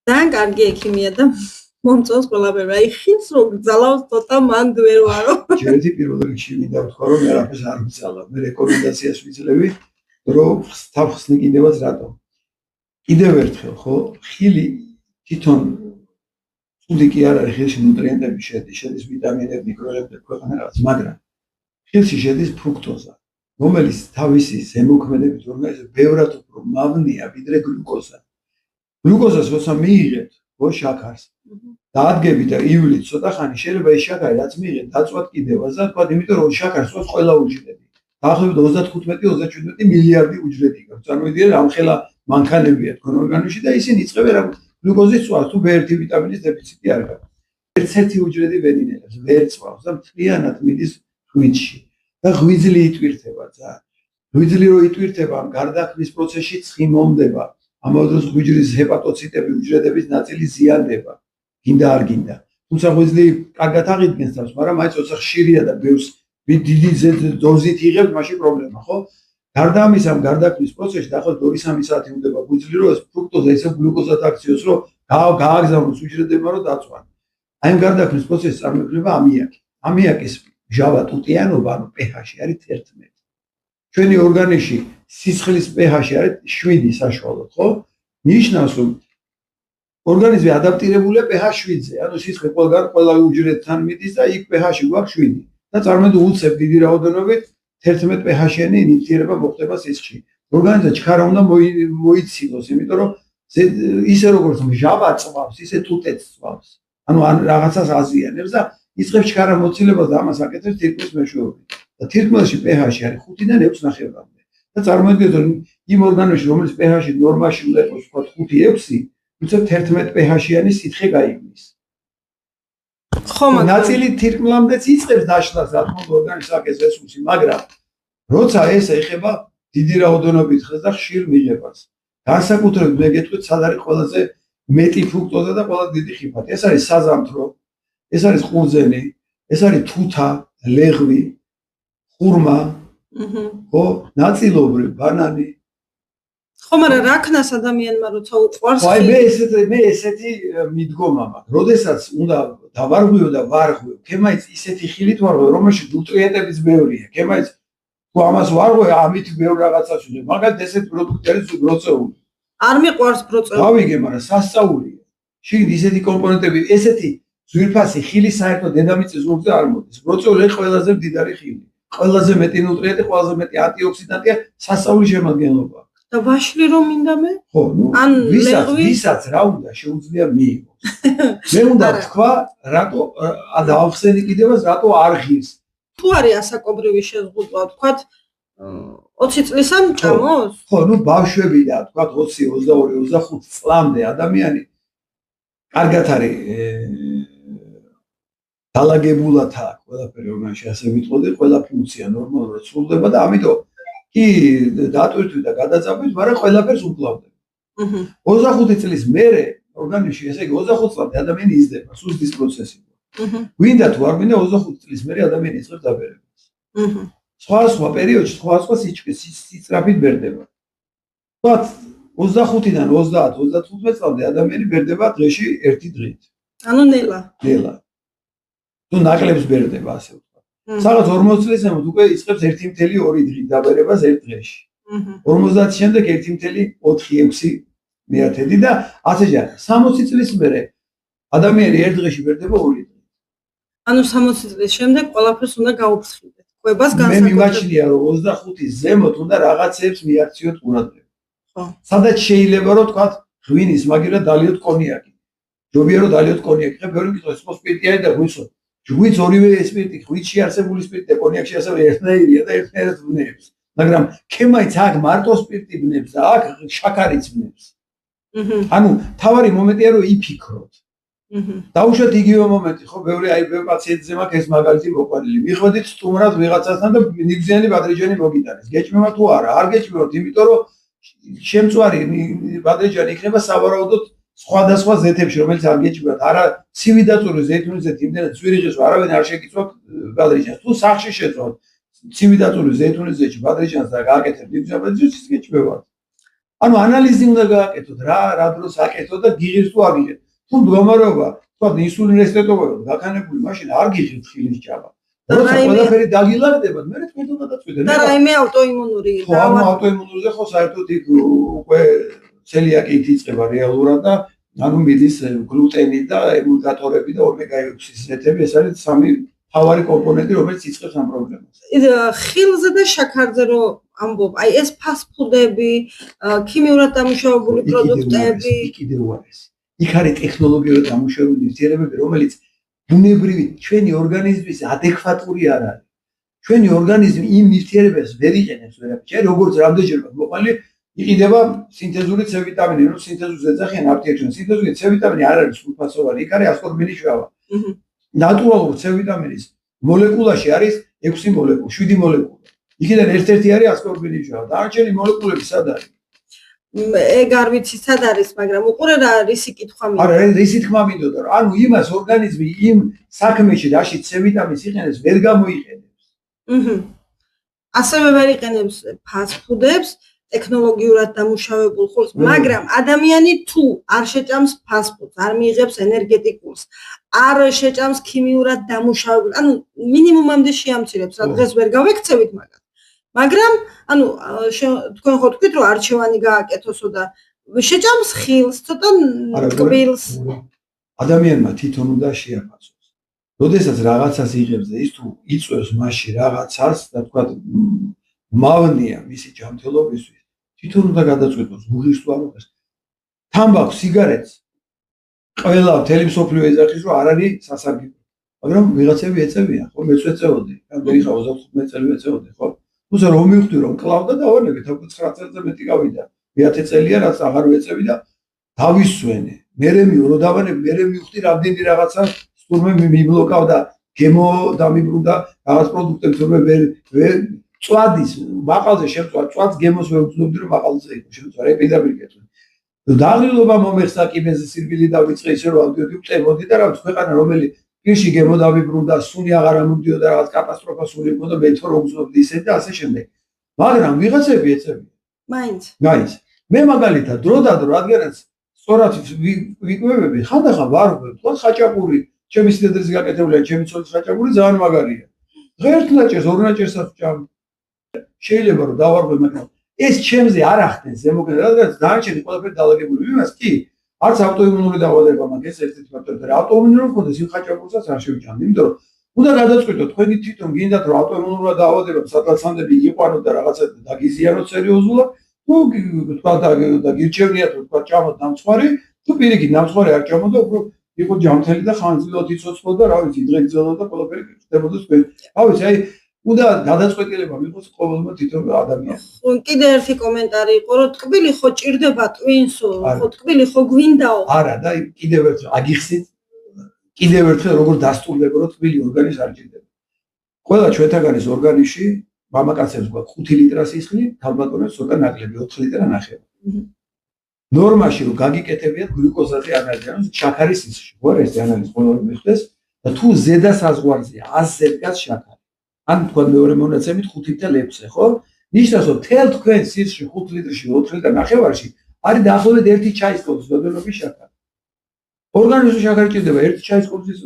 ძალიან კარგი ექიმია და მომწონს ყველაფერი. აი ხილს რო გძალავს ცოტა მან ვერ ვარო. ჯერეთი პირველ რიგში მინდა ვთქვა რომ მე არაფერს არ ვძალავ. მე რეკომენდაციას ვიძლევი რომ თავხსნი კიდევაც რატომ. კიდევ ერთხელ ხო ხილი თვითონ ცუდი კი არ არის ხილში ნუტრიენტები შედის ვიტამინები, მიკროელემენტები ქვეყანა რაღაც, მაგრამ ხილში შედის ფრუქტოზა, რომელიც თავისი ზემოქმედებით ორგანიზმში ბევრად უფრო მავნეა ვიდრე გლუკოზა. გლუკოზას როცა მიიღებთ ხო შაქარს დაადგები და ივლით ცოტა ხანი შეიძლება ეს შაქარი რაც მიიღეთ დაწვათ კიდევაზე თქვა იმიტომ რომ შაქარს წვავს ყველა უჯრედი დაახლოებით 35-37 მილიარდი უჯრედი გაქვს წარმოიდგინეთ ამხელა მანქანებია თქვენ ორგანიზმში და ისინი იწყებენ რა გლუკოზის წვავს თუ B1 ვიტამინის დეფიციტი არ გაქვს ერთ-ერთი უჯრედი ვერ ინელებს ვერ წვავს და მთლიანად მიდის ღვიძლში და ღვიძლი იტვირთება ძალიან ღვიძლი რო იტვირთება ამ გარდაქმნის პროცესში ცხიმომდება ამავე დროს ღვიძლის ჰეპატოციტები უჯრედების ნაწილი ზიანდება გინდა არ გინდა თუმცა ღვიძლი კარგად აღიდგენს თავს მაგრამ აი ცოტა ხშირია და ბევრს დიდი დოზით იღებს მაშინ პრობლემა ხო გარდა ამისა ამ გარდაქმნის პროცესში დაახლოებით 2-3 საათი უნდება ღვიძლი რომ ეს ფრუქტოზა ისე გლუკოზად აქციოს რომ გააგზავნოს უჯრედებმა რომ დაწვან აი ამ გარდაქმნის პროცესში წარმოიქმნება ამიაკი ამიაკის მჟავა ტუტიანობა ანუ pH-ი არის 11 ჩვენი ორგანიზმში სისხლის pH-ი არის 7 საშუალოდ ხო ნიშნავს რომ ორგანიზმი ადაპტირებულია pH 7-ზე ანუ სისხლი ყველა უჯრედთან მიდის და იქ pH-ი გვაქვს 7 და წარმოიდგინეთ უცებ დიდი რაოდენობით 11 pH-იანი ნივთიერება მოხდება სისხლში ორგანიზმი ჩქარა უნდა მოიცილოს იმიტომ რომ ისე როგორც მჟავა წვავს ისე თუთეც წვავს ანუ რაღაცას აზიანებს და იწყებს ჩქარა მოცილებას და ამას აკეთებს თირკმლის მეშვეობით და თირკმელში pH-ი არის 5-დან 6 ნახევრამდე და წარმოიდგინეთ რომ იმ ორგანიზმში რომელიც pH-ი ნორმაში უნდა იყოს თქვა 5-6 უცებ 11 pH-იანი სითხე გაიგნის. ხო, მაგრამ ნაწილი თირკმლამდეც იწყებს დაშლას, რა თქმა უნდა, ორგანიზმის აკეს რესურსი, მაგრამ როცა ეს ეხება დიდი რაოდენობით ხეს და ხშირ მიღებას. განსაკუთრებით მე გეტყვით, სად არის ყველაზე მეტი ფრუქტოზა და ყველაზე დიდი ხიფათი. ეს არის საზამთრო, ეს არის ყურძენი, ეს არის თუთა, ლეღვი, ხურმა, ხო, ნაწილობრივ ბანანი ხო, მაგრამ რა ქნას ადამიანმა როცა უყვარს აი მე ესეთი მიდგომა მაქვს. როდესაც უნდა დავარღვიო და ვარღვიო, ქემაიც ისეთი ხილით ვარღვიო, რომელშიც ნუტრიენტებიც ბევრია. ქემაიც თუ ამას ვარღვიო, ამით ბევრ რაღაცას ვიღებ. მაგალითად ესეთი პროდუქტი არის ბროწეული. არ მიყვარს ბროწეული. გავიგე, მაგრამ სასწაულია. შიგნით ისეთი კომპონენტები, ესეთი ძვირფასი ხილი საერთოდ დედამიწის ზურგზე არ მოდის. ბროწეული ყველაზე მდიდარი ხილი. ყველაზე მეტი ნუტრიენტი, ყველაზე მეტი ანტიოქსიდანტია, სასწაული შემადგენლობა. და ვაშლი რომ მინდა მე? ხო, ნუ ვისაც რა უნდა შეუძლია მიიღოს. მე უნდა თქვა, რატო დავახსენე კიდევაც, რატო არ ღირს. თუ არის ასაკობრივი შეზღუდვა, თქვათ 20 წლის ან ჭამოს? ხო, ნუ ბავშვები და თქვათ 20, 22, 25 წლამდე ადამიანი კარგად არის დალაგებულად აქვს ყველაფერი ორგანიზმში, ასე ვიტყოდი, ყველა ფუნქცია ნორმალურად სრულდება და ამიტომ კი დატვირთვით და გადაწყვეტით, მაგრამ ყველაფერს უკლავდება. 25 წლის მერე ორგანიზმში, ესე იგი 25 წლამდე ადამიანი იზრდება, სუსტის პროცესი. გვინდა თუ არ გვინდა 25 წლის მერე ადამიანი იწყებს დაბერებას. სხვა პერიოდში სხვა სისწრაფით ბერდება. თქვათ 25-დან 30-35 წლამდე ადამიანი ბერდება დღეში 1 დღით. ანუ ნელა. ნელა. თუ ნაკლებს ბერდება ასე ვთქვათ. სადაც 40 წლისამოთ უკვე იწყებს 1.2 დღით დაბერებას ერთ დღეში. 50 შემდეგ 1.4-6 მეათედი და ასე ჯერ 60 წლის მერე ადამიანი ერთ დღეში ბერდება 2 დღით. ანუ 60 წლის შემდეგ ყველაფერს უნდა გაუფრთხილდეთ. კვებას მე მიმაჩნია რომ 25-ის ზემოთ უნდა რაღაცებს მიაქციოთ ყურადღება. ხო. სადაც შეიძლება რომ თქვათ ღვინის მაგერად დალიოთ კონიაკი. ჯობია რომ დალიოთ კონიაკი. ხე ბევრი მკითხავს ხო სპირტი არის და ღვინსო. ღვინს ორივე სპირტი, ღვინში არსებული სპირტი და კონიაკში არსებული ერთნაირია და ერთნაირად ბნევს. მაგრამ ქემაიც აქ მარტო სპირტი ბნევს და აქ შაქარიც ბნევს. ანუ თავარი მომენტია რომ იფიქროთ. დაუშვათ იგივე მომენტი, ხო, ბევრი პაციენტზე მაქვს ეს მაგალითი მოყვანილი. მიხვედით სტუმრად ვიღაცასთან და ნიგზიანი ბადრიჯანი მოგიტანეს. გეჭმება თუ არა? არ გეჭმებათ, იმიტომ რომ შემწვარი ბადრიჯანი იქნება სავარაუდოდ სხვადასხვა ზეთებში, რომელიც არ გეჭმებათ. არა ცივი დაწური ზეითუნის ზეთი, იმდენად ცვირიღის არავინ არ შეგიწვათ ბადრიჯანს. თუ სახში შეწვავთ ცივი დაწური ზეითუნის ზეთში ბადრიჯანს და გააკეთებთ ნიგზიან ბადრიჯანს, ის გეჭმებათ. ანუ ანალიზი უნდა გააკეთოთ, რა დროს აკეთოთ და გიღებს თუ აგიღეთ. თუ მდგომარეობა, თქვა ინსულინი რესპექტობრივად გაქანებული, მაშინ არ გიღებთ ხილის ჭაბა. როცა ყველაფერი დაგილაგდებათ, მე თქვენ გადაწყვეტეთ. და რაიმე ავტოიმუნური ავტოიმუნურზე ხო საერთოდ იქ უკვე ცელიაკით იწყება რეალურად და ანუ მიდის გლუტენი და ემულგატორები და ომეგა-6-ის ზეთები, ეს არის სამი მთავარი კომპონენტი, რომელიც იწყებს ამ პრობლემას. ხილზე და შაქარზე რო ამბობ, აი ეს ფასტ-ფუდები, ქიმიურად დამუშავებული პროდუქტები, კიდევ არის. იქ არის ტექნოლოგიურად დამუშავებული ნივთიერებები, რომელიც ბუნებრივი ჩვენი ორგანიზმის ადეკვატური არ არის. ჩვენი ორგანიზმი იმ ნივთიერებებს ვერ იყენებს ვერაფერ, როგორც რამდენჯერმე მოყალი იყიდება სინთეზური C ვიტამინი, რომ სინთეზურს ეძახიან აფთიაქში. სინთეზური C ვიტამინი არ არის სულფასოვანი, იქ არის ასკორბინი შვავა. ნატურალურ C ვიტამინის მოლეკულაში არის 6 მოლეკულა, 7 მოლეკულა. იქიდან ერთ-ერთი არის ასკორბინი შვავა. დანარჩენი მოლეკულები სად არის? ეგ არ ვიცი სად არის, მაგრამ უყურე რა რისი კითხვა მინდა. არა, რისი თქმა მინდოდა, რომ ანუ იმას ორგანიზმი იმ საქმეში, რაშიც C ვიტამინს იყენებს, ვერ გამოიყენებს. ასევე ვერ იყენებს ფასტ-ფუდებს, ტექნოლოგიურად დამუშავებულ ხილს, მაგრამ ადამიანი თუ არ შეჭამს ფასტ-ფუდს, არ მიიღებს ენერგეტიკულს, არ შეჭამს ქიმიურად დამუშავებულ, ანუ მინიმუმამდე შეამცირებს, რა დღეს ვერ გავექცევით მაგას. მაგრამ ანუ თქვენ ხო თქვით რომ არჩევანი გააკეთოსო და შეჭამს ხილს, ცოტა ტკბილს. ადამიანმა თვითონ უნდა შეაფასოს. როდესაც რაღაცას იღებს და ის თუ იწვევს მასში რაღაცას და თქვა მავნია მისი ჯანმრთელობისთვის, თვითონ უნდა გადაწყვეტოს გუღის თუ არ არის. თამბაქო, სიგარეტს ყველა მთელი მსოფლიო ეძახის რომ არ არის სასარგებლო. მაგრამ ვიღაცები ეწევიან, ხო მეც ეწევოდი. რამდენი ხა 35 წელი ეწევოდი, ხო? თუმცა რომ მივხვდი რომ კლავდა დავანებეთ, 9 წელზე მეტი გავიდა. მე-10 წელია რაც აღარ ვეწევი და დავისვენე. მერე რო დავანები, მერე მივხვდი რამდენი რაღაცა თურმე მიბლოკავდა გემო დამიბრუნდა რაღაც პროდუქტები თურმე ვერ წვადის მაყალზე შემწვა წვადს გემოს ვერ ვწნობდი რომ მაყალზე იყო შემწვა რა პირდაპირ კეთილი დაღლილობა მომეხსა კიბეზე სირბილი დავიწყე ისე რომ ავდიოდი ვწებოდი და რაღაც ქვეყანა რომელი პირში გემო დამიბრუნდა სუნი აღარ ამოდიოდა რაღაც კატასტროფა სული იყო და მე თო რომ ვწნობდი ისე და ასე შემდეგ მაგრამ ვიღაცები ეწევიან მაინც მე მაგალითად დრო და დრო რადგანაც სწორად ვიკვებები ხანდახან ვარღვევ თქვა ხაჭაპური ჩემი სიდიდეზე გაკეთებულია ჩემი ცოლის ხაჭაპური ძალიან მაგარია ღერთ ნაჭერს ორ ნაჭერსაც ვჭამ შეიძლება რომ დავარღვე მაგრამ ეს ჩემზე არ ახდენს ზემოქმედა რადგანაც დანარჩენი ყველაფერი დაალაგებული იმას კი არც ავტოიმუნური დაავადება მაგ ეს ერთ-ერთი ფაქტორია ავტოიმუნური რომ ქონდეს იმ ხაჭაპურსაც არ შევჭამდი იმიტომ რომ უნდა გადაწყვეტოთ თქვენი თვითონ გინდათ რომ ავტოიმუნური დაავადება სადღაცამდე იყვანოთ და რაღაცა დაგიზიანოთ სერიოზულად თუ თქვა და გირჩევნიათ რომ თქვა ჭამოთ ნამცხვარი თუ პირიქით ნამცხვარი არ ჭამოთ და უფრო იყო ჯანმრთელი და ხანძრილად იცოცხლო და რა ვიცი დღეგრძელო და ყველაფერი ხდებოდა თქვენ. რა ვიცი, აი უნდა გადაწყვეტილება მიყოს ყოველმა თვითონ ადამიანს. კიდე ერთი კომენტარი იყო რომ ტკბილი ხო ჭირდება ტვინსო, ხო ტკბილი ხო გვინდაო. არა და კიდევ ერთხელ აგიხსით კიდევ ერთხელ როგორ დასტურდება რომ ტკბილი ორგანიზმს არ ჭირდება. ყველა ჩვენთაგანის ორგანიზმში მამაკაცებს გვაქვს 5 ლიტრა სისხლი, თალბატონებს ცოტა ნაკლები 4 ლიტრა ნახევარი. ნორმაში რომ გაგიკეთებიათ გლუკოზაზე ანალიზი, ანუ შაქარის სისხლში, ხო ეს ანალიზი բոլორ მიხდეს და თუ ზედა საზღვარზეა 100-ზე დგას შაქარი. ან თქვა მეორე მონაცემით 5.6, ხო? ნიშნავს რომ თელ თქვენ სისხლში 5 ლიტრში 4 ლიტრა ნახევარში არის დაახლოებით 1 ჩაის კოპის მოდელობის შაქარი. ორგანიზმში შაქარი ჭირდება 1 ჩაის კოპის